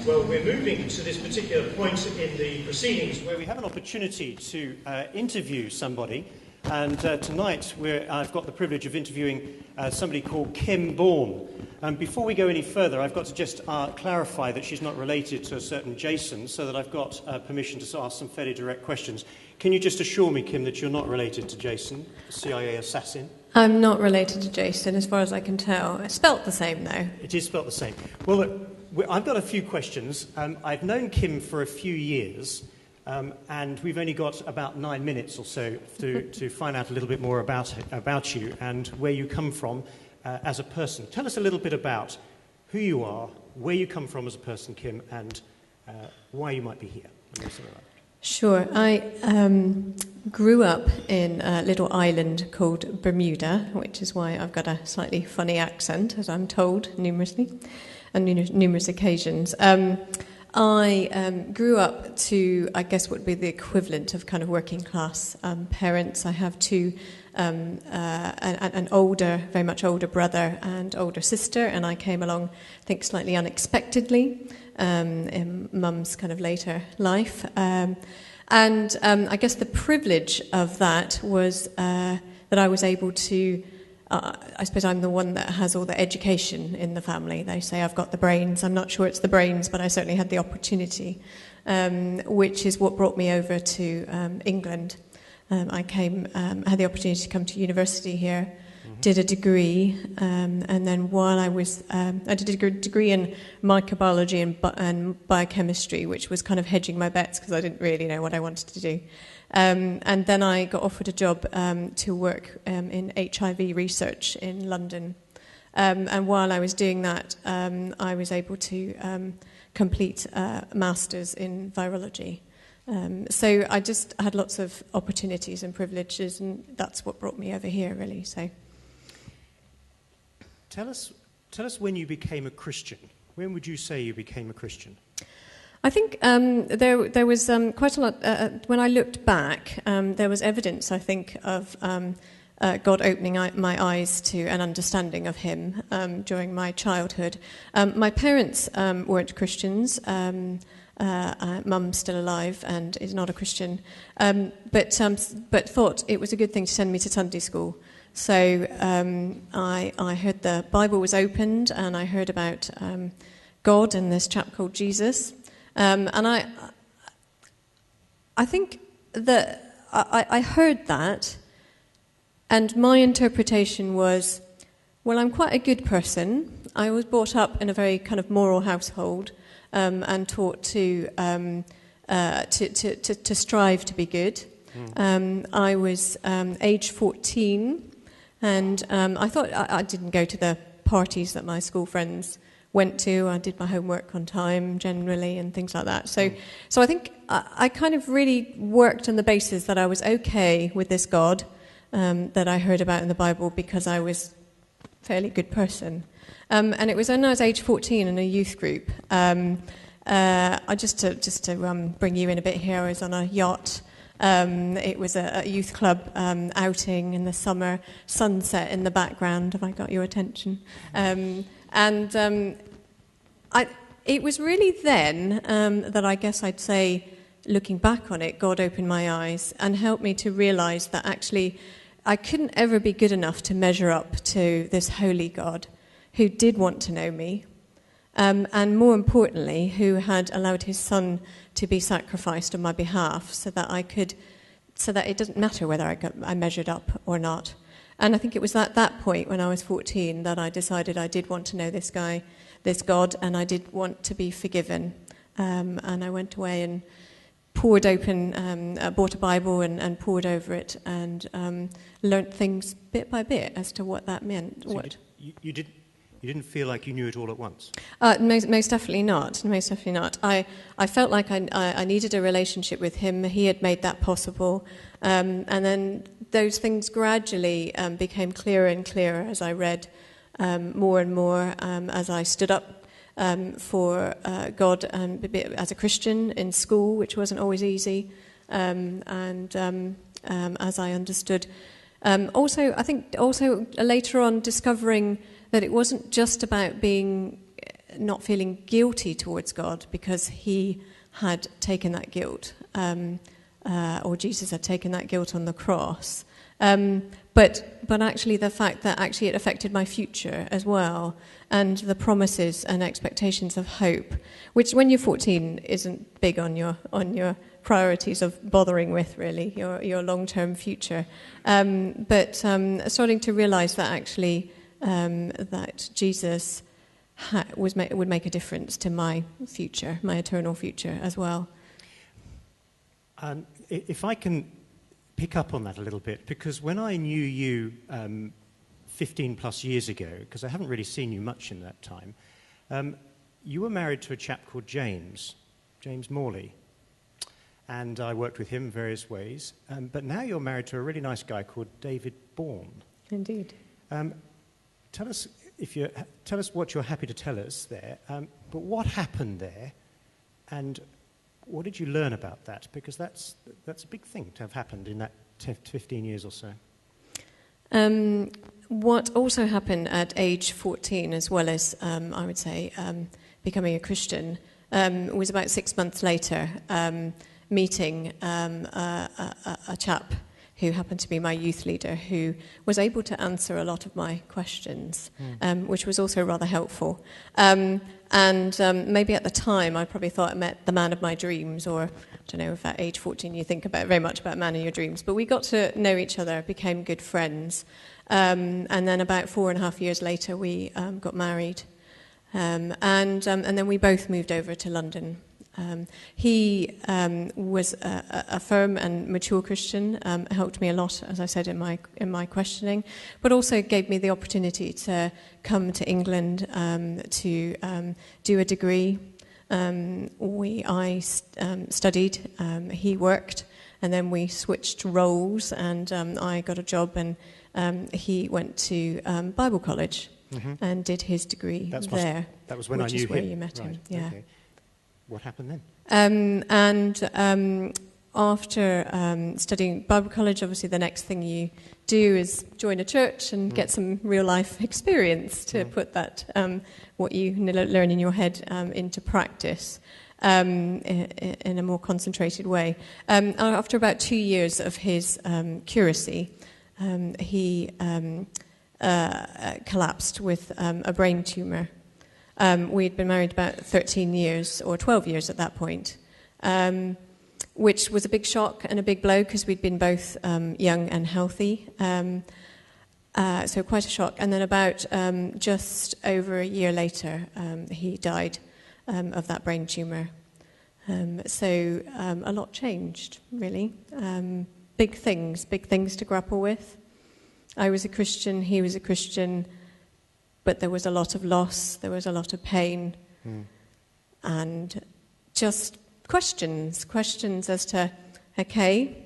Well, we're moving to this particular point in the proceedings where we have an opportunity to interview somebody. And tonight I've got the privilege of interviewing somebody called Kim Bourne. Before we go any further, I've got to just clarify that she's not related to a certain Jason, so that I've got permission to ask some fairly direct questions. Can you just assure me, Kim, that you're not related to Jason, the CIA assassin? I'm not related to Jason, as far as I can tell. It's spelt the same, though. It is spelt the same. Well, look, I've got a few questions. I've known Kim for a few years, and we've only got about 9 minutes or so to find out a little bit more about you and where you come from as a person. Tell us a little bit about who you are, where you come from as a person, Kim, and why you might be here. Sure. I grew up in a little island called Bermuda, which is why I've got a slightly funny accent, as I'm told numerously, on numerous occasions. I grew up to, I guess, what would be the equivalent of kind of working class parents. I have two, an older, very much older brother and older sister, and I came along, I think, slightly unexpectedly in Mum's kind of later life. And I guess the privilege of that was that I was able to, I suppose I'm the one that has all the education in the family. They say I've got the brains. I'm not sure it's the brains, but I certainly had the opportunity, which is what brought me over to England. I had the opportunity to come to university here, did a degree, and then while I was, I did a degree in microbiology and biochemistry, which was kind of hedging my bets because I didn't really know what I wanted to do. And then I got offered a job to work in HIV research in London. And while I was doing that, I was able to complete a master's in virology. So I just had lots of opportunities and privileges, and that's what brought me over here, really. So, tell us when you became a Christian. When would you say you became a Christian? I think there was quite a lot. When I looked back, there was evidence, I think, of God opening my eyes to an understanding of Him during my childhood. My parents weren't Christians. Mum's still alive and is not a Christian, but thought it was a good thing to send me to Sunday school. So I heard the Bible was opened, and I heard about God and this chap called Jesus. And I think that I heard that, and my interpretation was, well, I'm quite a good person. I was brought up in a very kind of moral household, and taught to strive to be good. I was age 14, and I thought I didn't go to the parties that my school friends went to. I did my homework on time generally and things like that. So I think I kind of really worked on the basis that I was okay with this God that I heard about in the Bible because I was a fairly good person. And it was when I was age 14 in a youth group. Just to bring you in a bit here, I was on a yacht. It was a youth club outing in the summer, sunset in the background. Have I got your attention? It was really then that I guess I'd say, looking back on it, God opened my eyes and helped me to realise that actually I couldn't ever be good enough to measure up to this holy God who did want to know me, and more importantly, who had allowed his son to be sacrificed on my behalf so that it doesn't matter whether I measured up or not. And I think it was at that point when I was 14 that I decided I did want to know this guy, this God, and I did want to be forgiven. And I went away and poured open, bought a Bible and poured over it, and learnt things bit by bit as to what that meant. So you didn't feel like you knew it all at once? Most definitely not. Most definitely not. I felt like I needed a relationship with him. He had made that possible. And then those things gradually became clearer and clearer as I read more and more, as I stood up for God as a Christian in school, which wasn't always easy, and as I understood. I think also later on discovering that it wasn't just about being not feeling guilty towards God because he had taken that guilt, or Jesus had taken that guilt on the cross. But actually the fact that actually it affected my future as well, and the promises and expectations of hope, which when you're 14 isn't big on your priorities of bothering with, really, your long-term future. But starting to realise that actually that Jesus would make a difference to my future, my eternal future as well. If I can pick up on that a little bit, because when I knew you 15 plus years ago, because I haven't really seen you much in that time, you were married to a chap called James Morley, and I worked with him in various ways, but now you're married to a really nice guy called David Bourne. Indeed. Tell us what you're happy to tell us there, but what happened there, and what did you learn about that? Because that's a big thing to have happened in that 15 years or so. What also happened at age 14, as well as, I would say, becoming a Christian, was about 6 months later, meeting a chap who happened to be my youth leader, who was able to answer a lot of my questions, which was also rather helpful. And maybe at the time, I probably thought I met the man of my dreams, or I don't know if at age 14 you think very much about man of your dreams. But we got to know each other, became good friends. And then about 4.5 years later, we got married. And then we both moved over to London. He was a firm and mature Christian, helped me a lot, as I said in my questioning, but also gave me the opportunity to come to England to do a degree. I studied, he worked, and then we switched roles, and I got a job, and he went to Bible college and did his degree there. That was when I knew him. Which is where you met him, yeah. Okay. What happened then? After studying Bible college, obviously the next thing you do is join a church and get some real-life experience to put that, what you learn in your head, into practice in a more concentrated way. After about 2 years of his curacy, he collapsed with a brain tumour. We'd been married about 13 years, or 12 years at that point, which was a big shock and a big blow because we'd been both young and healthy. So quite a shock. And then about just over a year later, he died of that brain tumour. So a lot changed, really. Big things to grapple with. I was a Christian, he was a Christian, but there was a lot of loss, there was a lot of pain, and just questions as to, okay,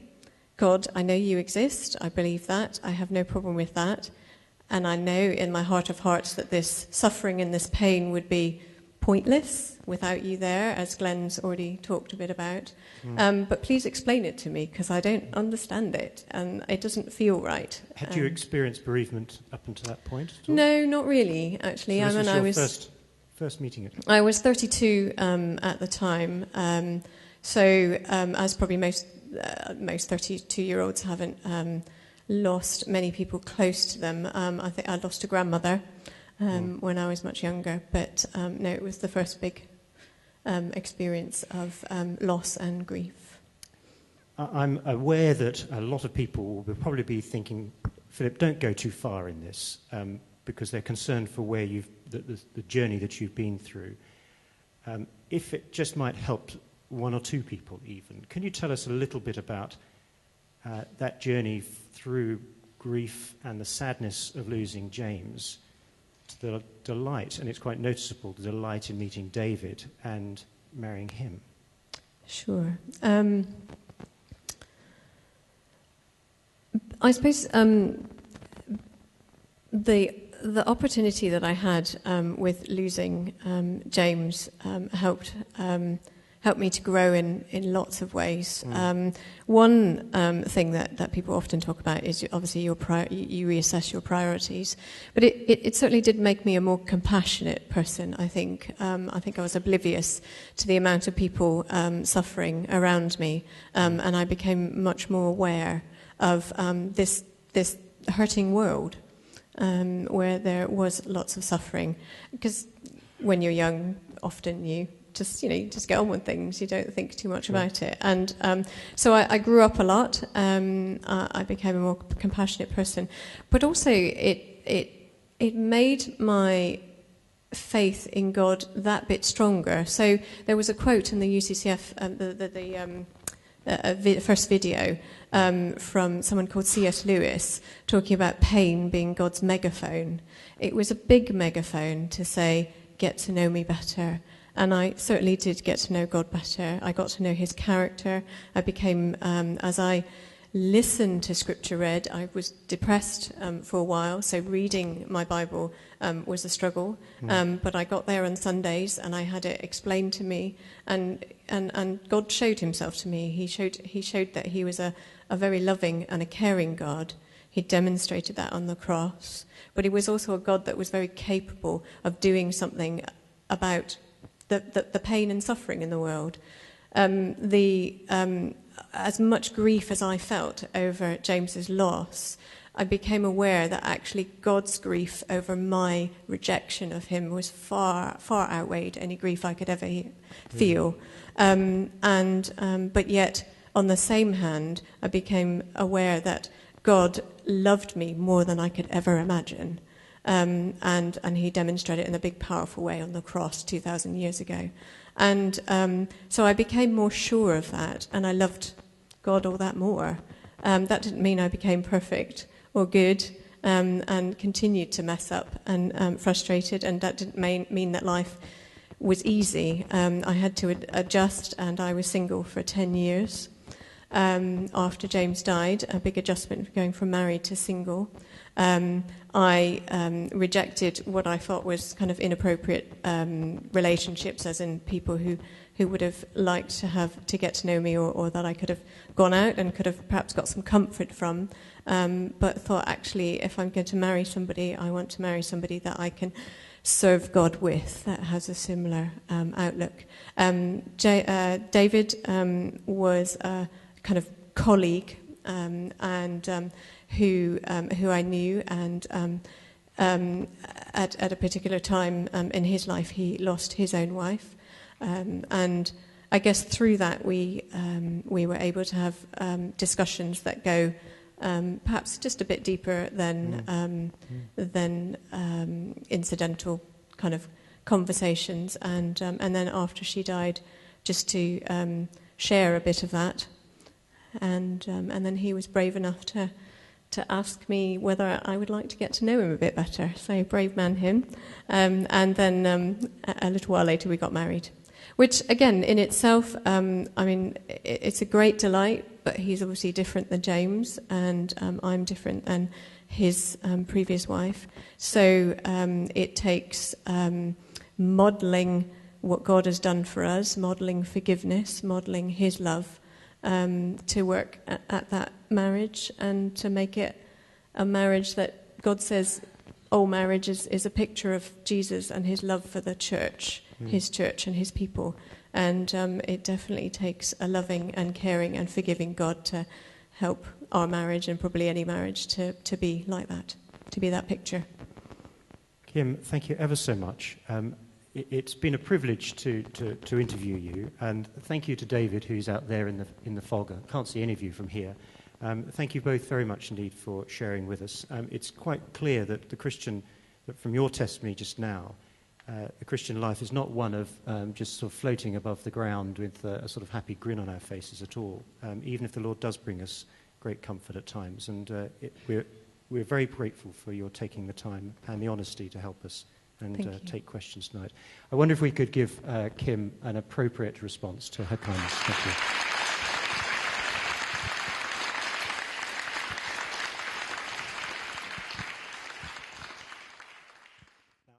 God, I know you exist, I believe that, I have no problem with that, and I know in my heart of hearts that this suffering and this pain would be pointless without you there, as Glenn's already talked a bit about. But please explain it to me, because I don't understand it, and it doesn't feel right. Had you experienced bereavement up until that point at all? No, not really, actually. So this was your first meeting? I was 32 at the time, as probably most 32-year-olds haven't lost many people close to them. I think I lost a grandmother when I was much younger, but no, it was the first big experience of loss and grief. I'm aware that a lot of people will probably be thinking, Philip, don't go too far in this, because they're concerned for where the journey that you've been through. If it just might help one or two people even, can you tell us a little bit about that journey through grief and the sadness of losing James, to the delight, and it's quite noticeable, the delight in meeting David and marrying him? Sure. I suppose the opportunity that I had with losing James helped helped me to grow in lots of ways. One thing that people often talk about is obviously you reassess your priorities, but it certainly did make me a more compassionate person. I think I was oblivious to the amount of people suffering around me, and I became much more aware of this hurting world where there was lots of suffering. Because when you're young, often you just get on with things. You don't think too much about it. And so I grew up a lot. I became a more compassionate person, but also it made my faith in God that bit stronger. So there was a quote in the UCCF, the first video, from someone called C.S. Lewis, talking about pain being God's megaphone. It was a big megaphone to say, get to know me better. And I certainly did get to know God better. I got to know his character. I became, as I listened to scripture read, I was depressed for a while, so reading my Bible was a struggle. But I got there on Sundays and I had it explained to me, and God showed himself to me. He showed that he was a very loving and a caring God. He demonstrated that on the cross. But he was also a God that was very capable of doing something about the pain and suffering in the world. As much grief as I felt over James's loss, I became aware that actually God's grief over my rejection of him was far, far outweighed any grief I could ever feel. But yet, on the same hand, I became aware that God loved me more than I could ever imagine. And he demonstrated it in a big, powerful way on the cross 2,000 years ago. And so I became more sure of that, and I loved God all that more. That didn't mean I became perfect or good, and continued to mess up and frustrated, and that didn't mean that life was easy. I had to adjust, and I was single for 10 years. After James died, a big adjustment going from married to single. I rejected what I thought was kind of inappropriate relationships, as in people who would have liked to get to know me, or that I could have gone out and could have perhaps got some comfort from, but thought, actually, if I'm going to marry somebody, I want to marry somebody that I can serve God with, that has a similar outlook. David was a kind of colleague, and who I knew, and at a particular time in his life, he lost his own wife, and I guess through that we were able to have discussions that go perhaps just a bit deeper than incidental kind of conversations, and then after she died, just to share a bit of that. And then he was brave enough to ask me whether I would like to get to know him a bit better. So brave man him. And then a little while later we got married, which again in itself, it's a great delight. But he's obviously different than James, and I'm different than his previous wife. So it takes modelling what God has done for us, modelling forgiveness, modelling his love, to work at that marriage, and to make it a marriage that God says all marriage is a picture of Jesus and his love for the church, his church and his people. And it definitely takes a loving and caring and forgiving God to help our marriage, and probably any marriage, to be like that, to be that picture. Kim, thank you ever so much. It's been a privilege to interview you, and thank you to David, who's out there in the fog. I can't see any of you from here. Thank you both very much indeed for sharing with us. It's quite clear that that from your testimony just now, the Christian life is not one of just sort of floating above the ground with a sort of happy grin on our faces at all, even if the Lord does bring us great comfort at times. And we're very grateful for your taking the time and the honesty to help us and take questions tonight. I wonder if we could give Kim an appropriate response to her kindness. Thank you.